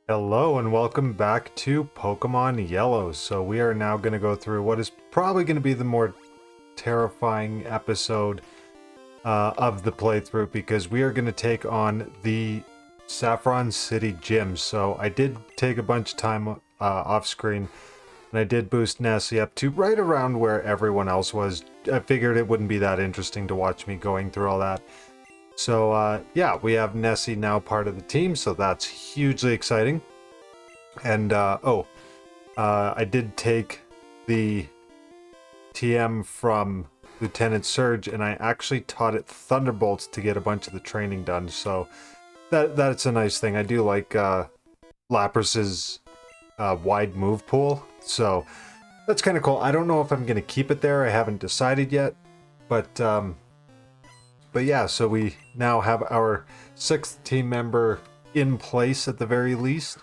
Hello and welcome back to Pokemon Yellow. So we are now going to go through what is probably going to be the more terrifying episode of the playthrough, because we are going to take on the Saffron City Gym. So I did take a bunch of time off screen, and I did boost Nessie up to right around where everyone else was. I figured it wouldn't be that interesting to watch me going through all that. So yeah, we have Nessie now part of the team, so that's hugely exciting. And I did take the TM from Lieutenant Surge, and I actually taught it Thunderbolts to get a bunch of the training done. So that's a nice thing. I do like Lapras's wide move pool, so that's kind of cool. I don't know if I'm gonna keep it there. I haven't decided yet, but yeah, so we now have our 6th team member in place at the very least.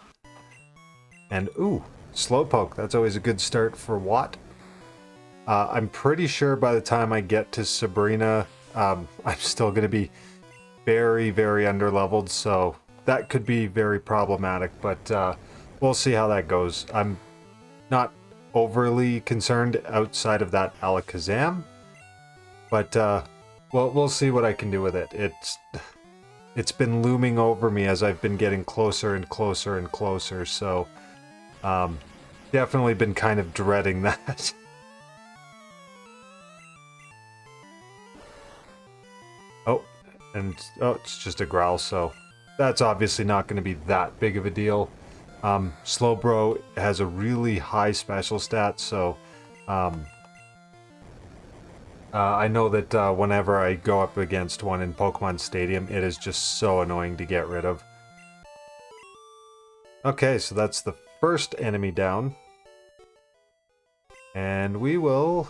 And ooh, Slowpoke, that's always a good start for Watt. I'm pretty sure by the time I get to Sabrina, I'm still going to be very, very underleveled, so that could be very problematic, but we'll see how that goes. I'm not overly concerned outside of that Alakazam, but we'll see what I can do with it. It's been looming over me as I've been getting closer and closer and closer, so definitely been kind of dreading that. It's just a growl, so that's obviously not going to be that big of a deal. Slowbro has a really high special stat, so I know that whenever I go up against one in Pokemon Stadium, it is just so annoying to get rid of. Okay, so that's the first enemy down. And we will...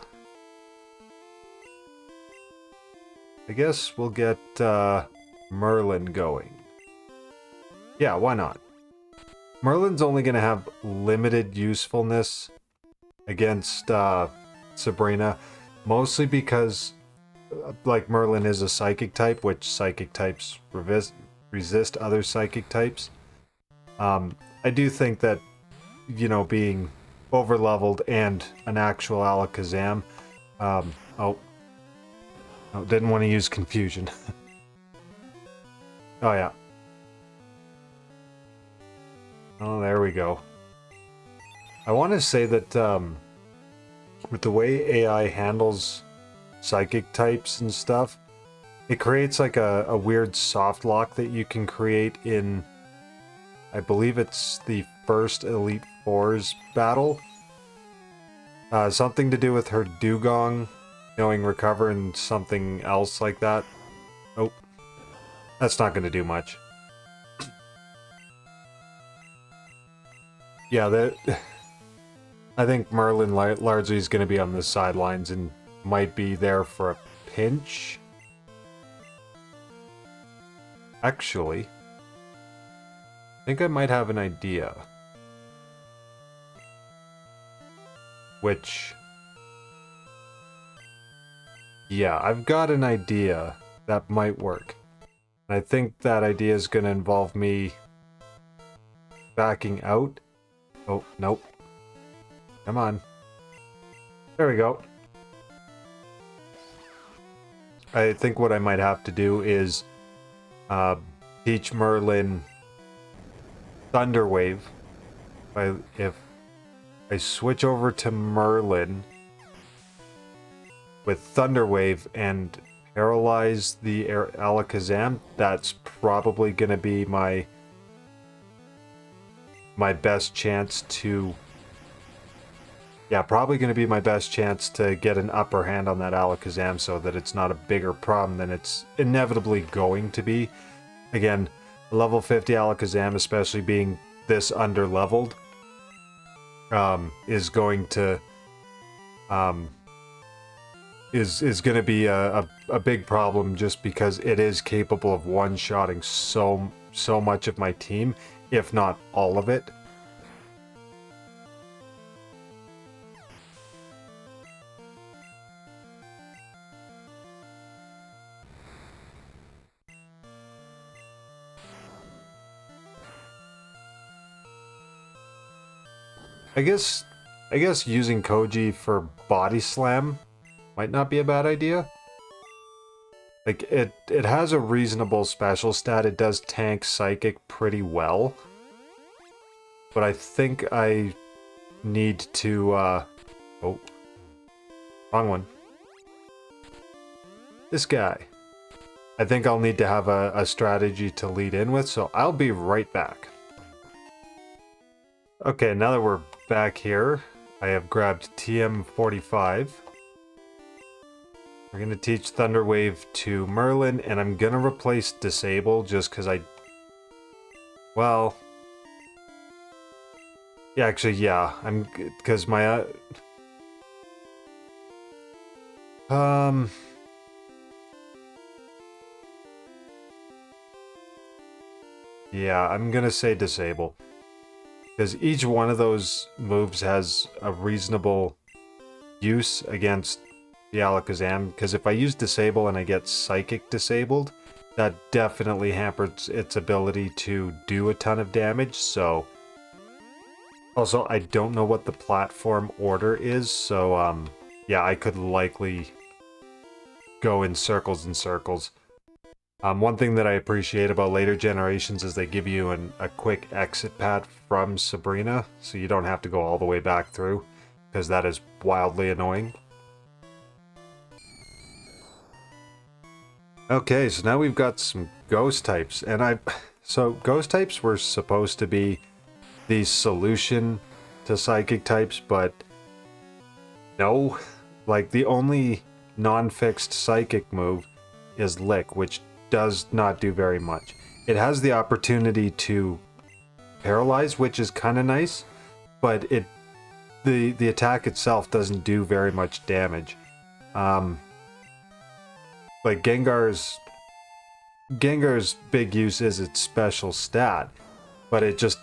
I guess we'll get Merlin going. Yeah, why not? Merlin's only going to have limited usefulness against Sabrina, mostly because like Merlin is a psychic type, which psychic types resist other psychic types. I do think that, you know, being overleveled and an actual Alakazam, didn't want to use confusion. Oh yeah. Oh, there we go. I want to say that with the way AI handles psychic types and stuff, it creates like a weird soft lock that you can create in, I believe it's the first Elite Fours battle. Something to do with her Dugong knowing Recover and something else like that. Oh, that's not going to do much. Yeah, I think Merlin largely is going to be on the sidelines and might be there for a pinch. Actually, I think I might have an idea. Which... yeah, I've got an idea that might work. And I think that idea is going to involve me backing out. Oh, nope. Come on. There we go. I think what I might have to do is teach Merlin Thunder Wave. If I switch over to Merlin with Thunder Wave and paralyze the Alakazam, that's probably going to be my best chance to... yeah, probably going to be my best chance to get an upper hand on that Alakazam so that it's not a bigger problem than it's inevitably going to be. Again, a level 50 Alakazam, especially being this underleveled, is going to... is going to be a big problem, just because it is capable of one-shotting so much of my team, if not all of it. I guess using Koji for body slam might not be a bad idea. Like, it has a reasonable special stat. It does tank Psychic pretty well. But I think I need to, oh. Wrong one. This guy. I think I'll need to have a strategy to lead in with, so I'll be right back. Okay, now that we're back here, I have grabbed TM45. We're going to teach Thunder Wave to Merlin, and I'm going to replace Disable just because well... Yeah, actually, yeah. Because my... Yeah, I'm going to say Disable. Because each one of those moves has a reasonable use against the Alakazam. Because if I use Disable and I get Psychic disabled, that definitely hampers its ability to do a ton of damage, so... Also, I don't know what the platform order is, so, yeah, I could likely go in circles and circles. One thing that I appreciate about later generations is they give you a quick exit path from Sabrina, so you don't have to go all the way back through, because that is wildly annoying. Okay, so now we've got some ghost types, and so ghost types were supposed to be the solution to psychic types, but no. Like, the only non-fixed psychic move is Lick, which does not do very much. It has the opportunity to paralyze, which is kind of nice, but the attack itself doesn't do very much damage. Like, Gengar's big use is its special stat, but it just...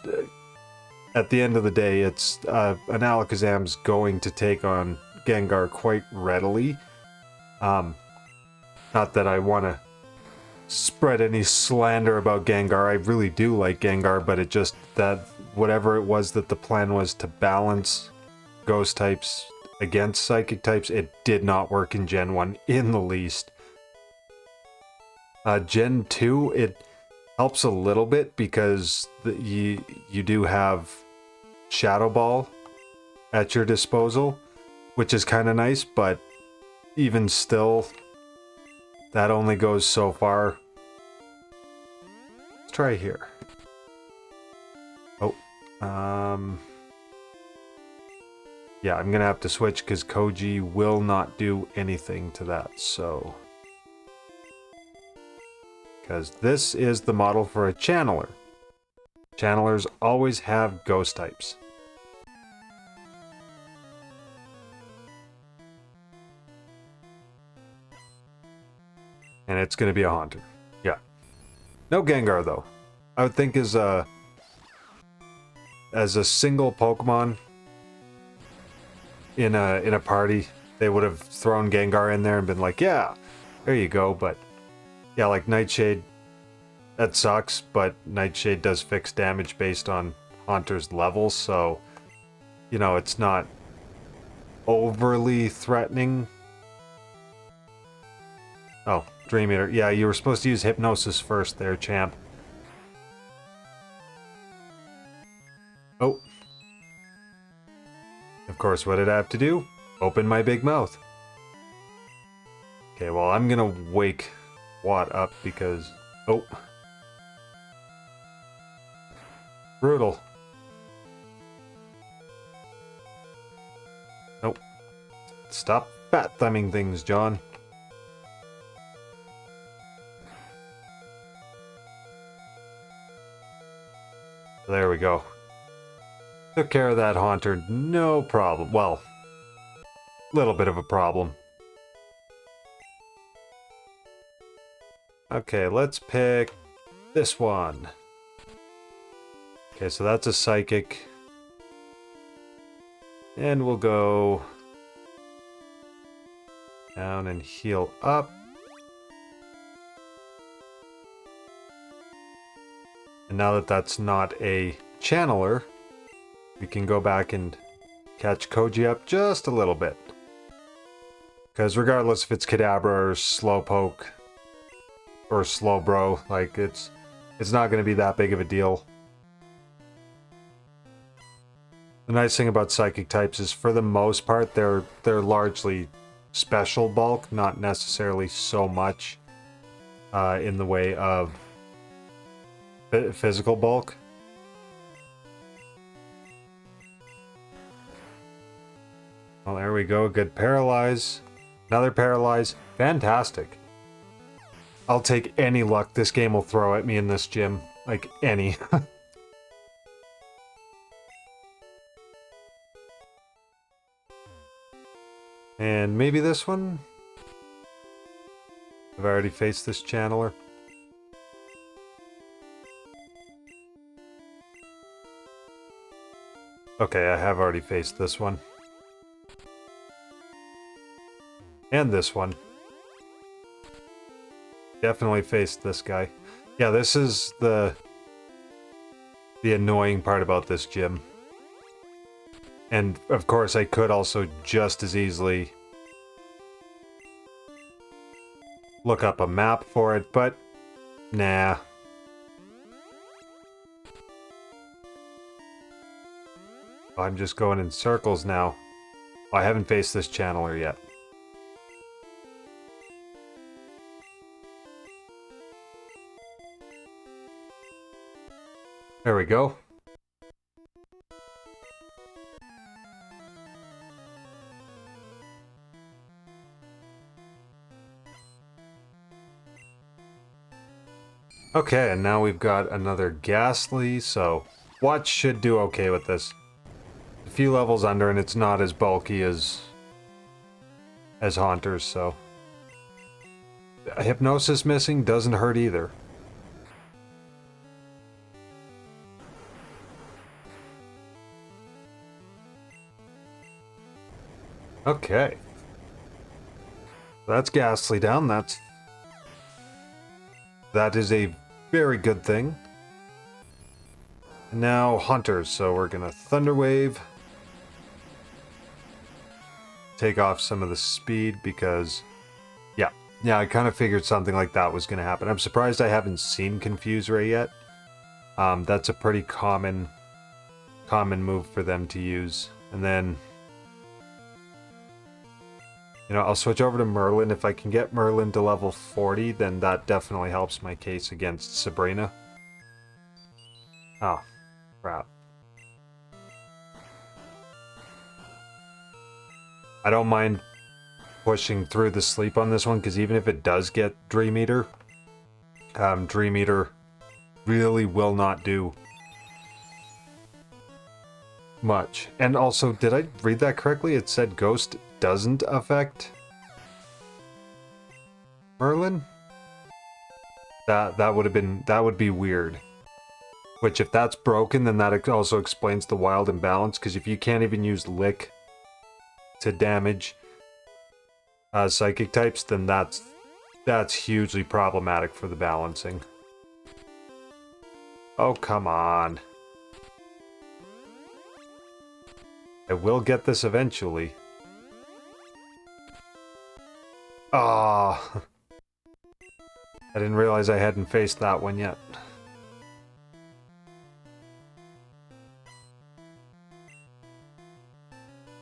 at the end of the day, it's an Alakazam's going to take on Gengar quite readily. Not that I want to spread any slander about Gengar. I really do like Gengar, but it just that whatever it was that the plan was to balance Ghost types against Psychic types, it did not work in Gen 1 in the least. Gen 2, it helps a little bit because you do have Shadow Ball at your disposal, which is kind of nice, but even still, that only goes so far. Let's try here. Oh, yeah, I'm gonna have to switch because Koji will not do anything to that, so... Because this is the model for a channeler. Channelers always have ghost types. And it's going to be a Haunter. Yeah. No Gengar, though. I would think as a single Pokemon in a party, they would have thrown Gengar in there and been like, yeah, there you go, but... Yeah, like Nightshade, that sucks, but Nightshade does fix damage based on Haunter's level, so, you know, it's not overly threatening. Oh, Dream Eater. Yeah, you were supposed to use Hypnosis first there, champ. Oh. Of course, what did I have to do? Open my big mouth. Okay, well, I'm gonna wake Watt up because... Oh. Brutal. Nope. Stop fat-thumbing things, John. There we go. Took care of that Haunter, no problem. Well, little bit of a problem. Okay, let's pick this one. Okay, so that's a Psychic. And we'll go down and heal up. And now that that's not a Channeler, we can go back and catch Koji up just a little bit. Because regardless if it's Kadabra or Slowpoke or Slowbro, like it's not going to be that big of a deal. The nice thing about Psychic types is for the most part they're largely special bulk, not necessarily so much in the way of physical bulk. Well, there we go. Good paralyze. Another paralyze. Fantastic. I'll take any luck this game will throw at me in this gym. Like, any. And maybe this one? I've already faced this channeler. Okay, I have already faced this one. And this one. Definitely faced this guy. Yeah, this is the annoying part about this gym. And of course I could also just as easily look up a map for it, but nah. I'm just going in circles now. I haven't faced this channeler yet. There we go. Okay, and now we've got another Ghastly, so Watch should do okay with this. A few levels under and it's not as bulky as Haunters, so... Hypnosis missing doesn't hurt either. Okay. That's Ghastly down. That is a very good thing. And now Hunters, so we're gonna Thunder Wave. Take off some of the speed because... Yeah, I kind of figured something like that was gonna happen. I'm surprised I haven't seen Confuse Ray yet. That's a pretty common move for them to use. And then... You know, I'll switch over to Merlin. If I can get Merlin to level 40, then that definitely helps my case against Sabrina. Oh, crap. I don't mind pushing through the sleep on this one, because even if it does get Dream Eater, Dream Eater really will not do much. And also, did I read that correctly? It said Ghost doesn't affect Merlin? That would be weird. Which, if that's broken, then that also explains the wild imbalance, because if you can't even use Lick to damage Psychic types, then that's hugely problematic for the balancing. Oh, come on. I will get this eventually. Ah, I didn't realize I hadn't faced that one yet.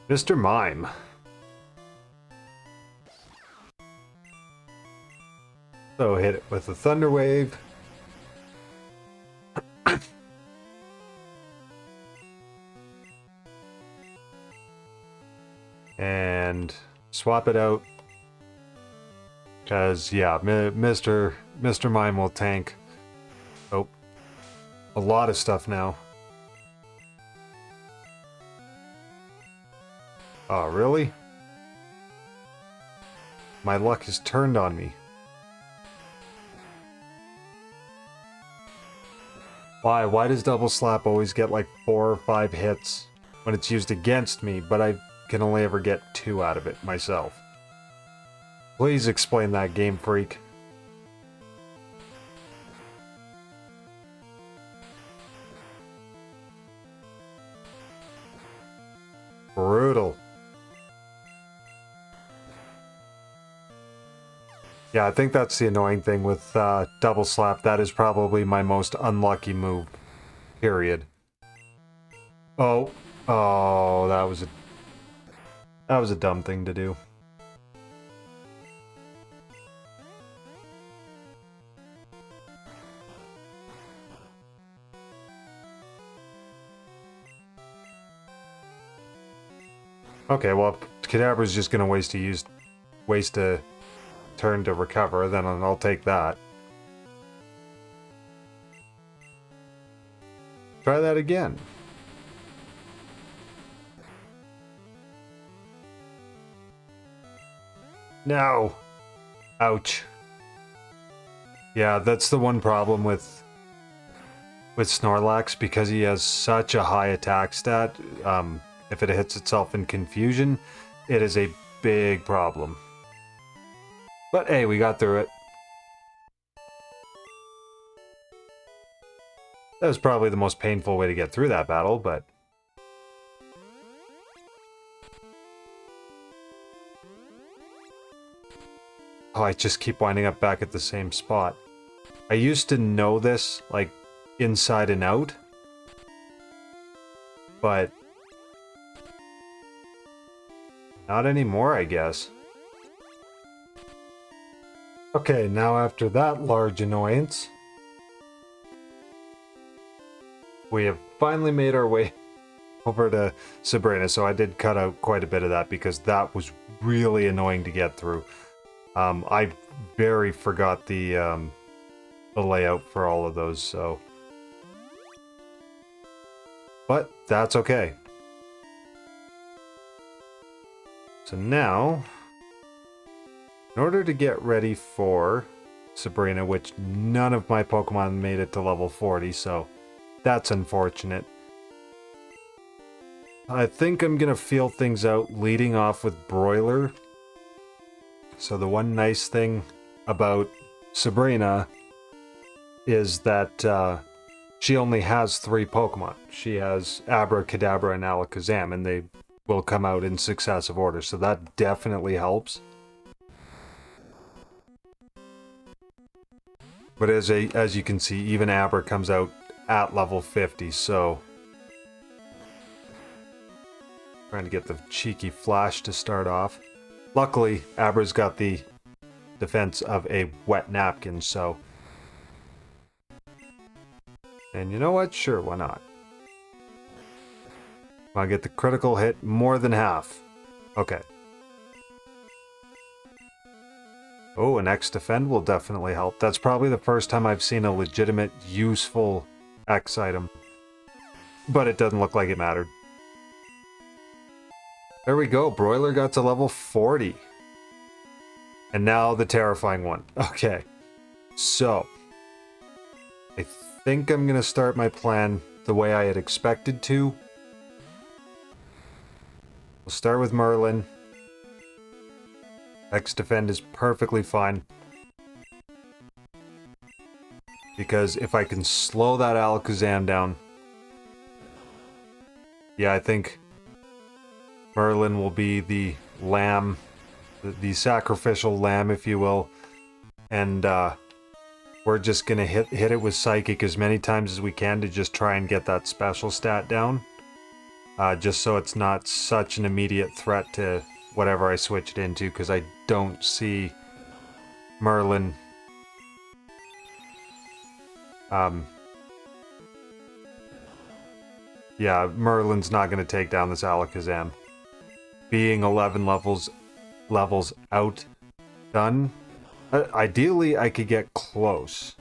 Mr. Mime. So hit it with a Thunder Wave. And swap it out. Because, yeah, Mr. Mime will tank. Oh, a lot of stuff now. Oh, really? My luck has turned on me. Why? Why does Double Slap always get like 4 or 5 hits when it's used against me, but I can only ever get 2 out of it myself? Please explain that, Game Freak. Brutal. Yeah, I think that's the annoying thing with double slap. That is probably my most unlucky move. Period. Oh. Oh, that was a dumb thing to do. Okay, well, Kadabra's just gonna waste a turn to recover, then I'll take that. Try that again. No! Ouch. Yeah, that's the one problem with Snorlax, because he has such a high attack stat. If it hits itself in confusion, it is a big problem. But hey, we got through it. That was probably the most painful way to get through that battle, but... Oh, I just keep winding up back at the same spot. I used to know this, like, inside and out. But... not anymore, I guess. Okay, now after that large annoyance, we have finally made our way over to Sabrina, so I did cut out quite a bit of that because that was really annoying to get through. I very forgot the layout for all of those, so... but that's okay. So now, in order to get ready for Sabrina, which none of my Pokemon made it to level 40, so that's unfortunate. I think I'm gonna feel things out leading off with Broiler. So the one nice thing about Sabrina is that she only has 3 Pokemon. She has Abra, Kadabra, and Alakazam, and they will come out in successive order, so that definitely helps. But as you can see, even Abra comes out at level 50, so... trying to get the cheeky flash to start off. Luckily, Abra's got the defense of a wet napkin, so... and you know what? Sure, why not? I'll get the critical hit more than half. Okay. Oh, an X defend will definitely help. That's probably the first time I've seen a legitimate, useful X item. But it doesn't look like it mattered. There we go, Broiler got to level 40. And now the terrifying one. Okay. So. I think I'm gonna start my plan the way I had expected to. We'll start with Merlin. X defend is perfectly fine. Because if I can slow that Alakazam down... yeah, I think Merlin will be the lamb, the sacrificial lamb, if you will. And we're just gonna hit it with Psychic as many times as we can to just try and get that special stat down. Just so it's not such an immediate threat to whatever I switch it into, because I don't see Merlin... yeah, Merlin's not going to take down this Alakazam. Being 11 levels out done. Ideally, I could get close.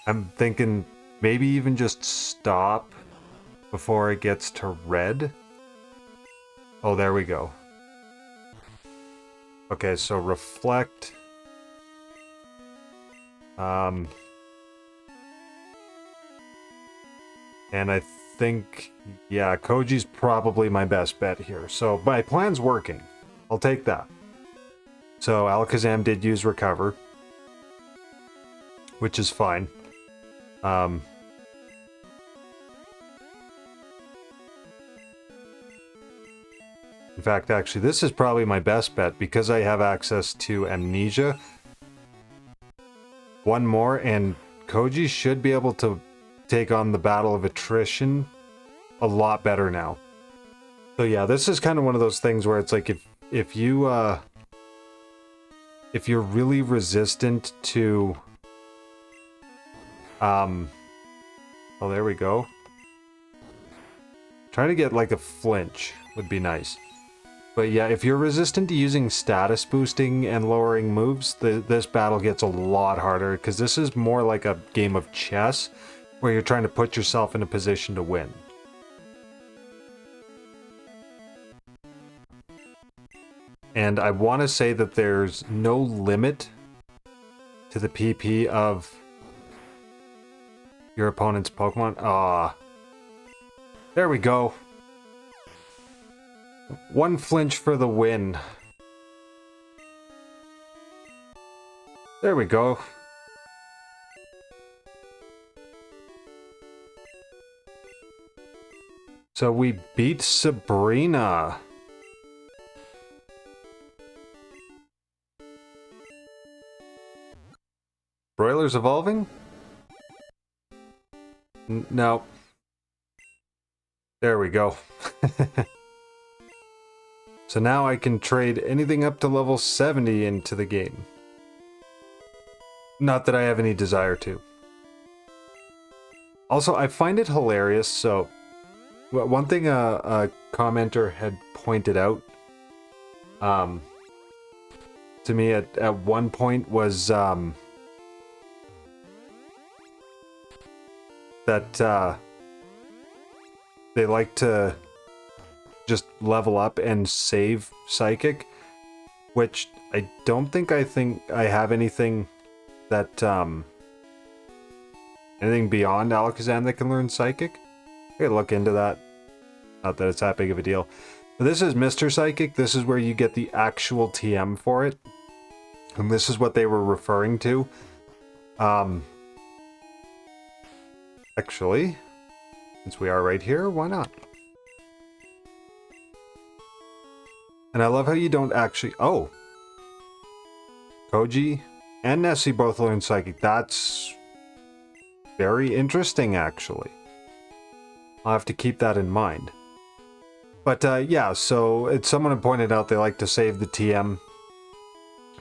I'm thinking maybe even just stop before it gets to red. Oh, there we go. Okay, so reflect. And I think, yeah, Koji's probably my best bet here. So my plan's working. I'll take that. So Alakazam did use Recover, which is fine. fact, actually, this is probably my best bet because I have access to amnesia. One more, and Koji should be able to take on the battle of attrition a lot better now. So yeah, this is kind of one of those things where it's like if you're really resistant to oh, there we go. Trying to get like a flinch would be nice. But yeah, if you're resistant to using status boosting and lowering moves, this battle gets a lot harder because this is more like a game of chess where you're trying to put yourself in a position to win. And I want to say that there's no limit to the PP of your opponent's Pokemon. Ah, there we go. One flinch for the win. There we go. So we beat Sabrina. Broiler's evolving? No. There we go. So now I can trade anything up to level 70 into the game. Not that I have any desire to. Also, I find it hilarious, so... One thing a commenter had pointed out to me at one point was that they like to just level up and save Psychic, which I don't think I have anything that anything beyond Alakazam that can learn Psychic. I gotta look into that. Not that it's that big of a deal. But this is Mr. Psychic. This is where you get the actual TM for it. And this is what they were referring to. Actually, since we are right here, why not? And I love how you don't actually... Oh! Koji and Nessie both learn Psychic. That's very interesting, actually. I'll have to keep that in mind. But yeah, so someone had pointed out they like to save the TM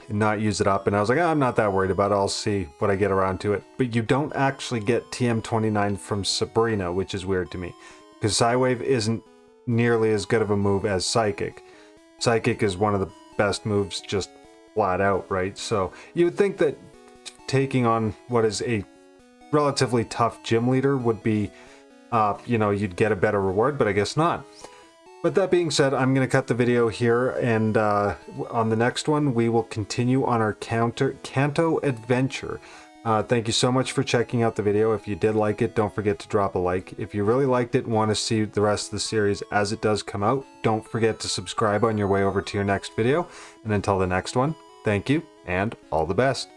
and not use it up. And I was like, I'm not that worried about it. I'll see what I get around to it. But you don't actually get TM29 from Sabrina, which is weird to me. Because Psywave isn't nearly as good of a move as Psychic. Psychic is one of the best moves just flat out, right? So you would think that taking on what is a relatively tough gym leader would be, you know, you'd get a better reward, but I guess not. But that being said, I'm going to cut the video here, and on the next one, we will continue on our Kanto adventure. Thank you so much for checking out the video. If you did like it, don't forget to drop a like. If you really liked it and want to see the rest of the series as it does come out, don't forget to subscribe on your way over to your next video. And until the next one, thank you, and all the best.